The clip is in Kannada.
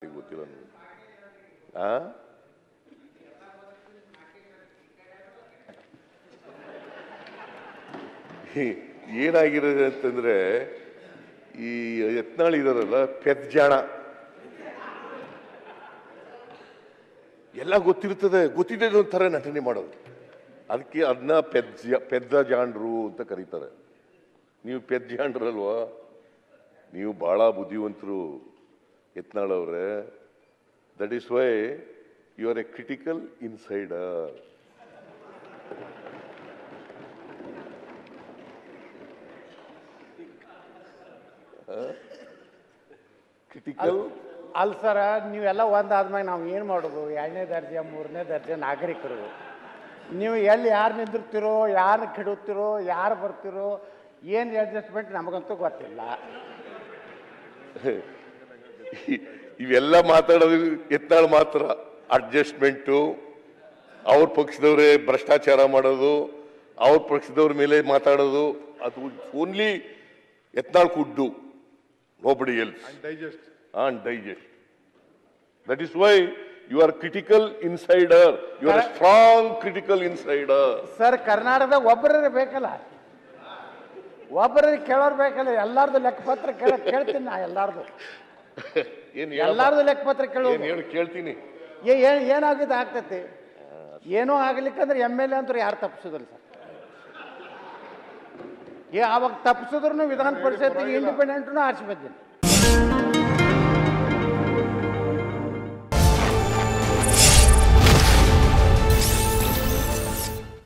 ಗೊತ್ತಿಲ್ಲ ಆ ಏನಾಗಿರೋದು ಅಂತಂದ್ರೆ ಈ ಯತ್ನಾಳ್ ಇದಾರಲ್ಲ ಪೆದ್ಜಾಣ ಎಲ್ಲ ಗೊತ್ತಿರ್ತದೆ, ಗೊತ್ತಿದೆ ಒಂಥರ ನಟನೆ ಮಾಡೋದು. ಅದಕ್ಕೆ ಅದನ್ನ ಪೆದ್ದ ಜಾಂಡ್ರು ಅಂತ ಕರೀತಾರೆ. ನೀವು ಪೆದ್ಜಾಂಡ್ರಲ್ವಾ? ನೀವು ಬಹಳ ಬುದ್ಧಿವಂತರು ಯತ್ನಾಳ್ ಅವರೇ. That is why you are a critical insider. Critical ಅಲ್ಲ ಸರ್, ನೀವೆಲ್ಲ ಒಂದಾದ್ಮೇಲೆ ನಾವು ಏನು ಮಾಡೋದು? 2ನೇ ದರ್ಜೆ 3ನೇ ದರ್ಜೆ ನಾಗರಿಕರು. ನೀವು ಎಲ್ಲಿ ಯಾರು ನಿಂದಿರ್ತೀರೋ, ಯಾರು ಕೆಡುತ್ತೀರೋ, ಯಾರು ಬರ್ತಿರೋ, ಏನು ಅಡ್ಜಸ್ಟ್ಮೆಂಟ್ ನಮಗಂತೂ ಗೊತ್ತಿಲ್ಲ. ಇವೆಲ್ಲ ಮಾತಾಡೋದು ಯತ್ನಾಳ್ ಮಾತ್ರ. ಅಡ್ಜಸ್ಟ್ಮೆಂಟು, ಅವ್ರ ಪಕ್ಷದವರೇ ಭ್ರಷ್ಟಾಚಾರ ಮಾಡೋದು, ಅವ್ರ ಪಕ್ಷದವ್ರ ಮೇಲೆ ಮಾತಾಡೋದು, ಅದು only Yatnal could do, nobody else. And digest. That is why you are critical insider. You are a strong critical insider. Sir, ಕರ್ನಾಟಕದಾಗ ಒಬ್ಬರೇ ಬೇಕಲ್ಲ, ಒಬ್ಬರಿಗೆ ಕೇಳೋರು ಬೇಕಲ್ಲ. ಎಲ್ಲಾರ್ದು ಲೆಕ್ಕಪತ್ರ ಕೇಳ್ತೀನಿ ನಾ. ಎಲ್ಲಾರ್ದು ಲೆಕ್ಕಪತ್ರ ಕೇಳ್ತೀನಿ. ಏನಾಗಿದೆ ಆಗ್ತೈತಿ? ಏನೋ ಆಗ್ಲಿಕ್ಕಂದ್ರೆ MLA ಅಂತೂ ಯಾರು ತಪ್ಪಿಸೋದಿಲ್ಲ ಸರ್. ಅವಾಗ ತಪ್ಪಿಸಿದ್ರು ವಿಧಾನ ಪರಿಷತ್ತಿಗೆ ಇಂಡಿಪೆಂಡೆಂಟ್ನು ಆರಿಸಿ ಬಂದಿನಿ.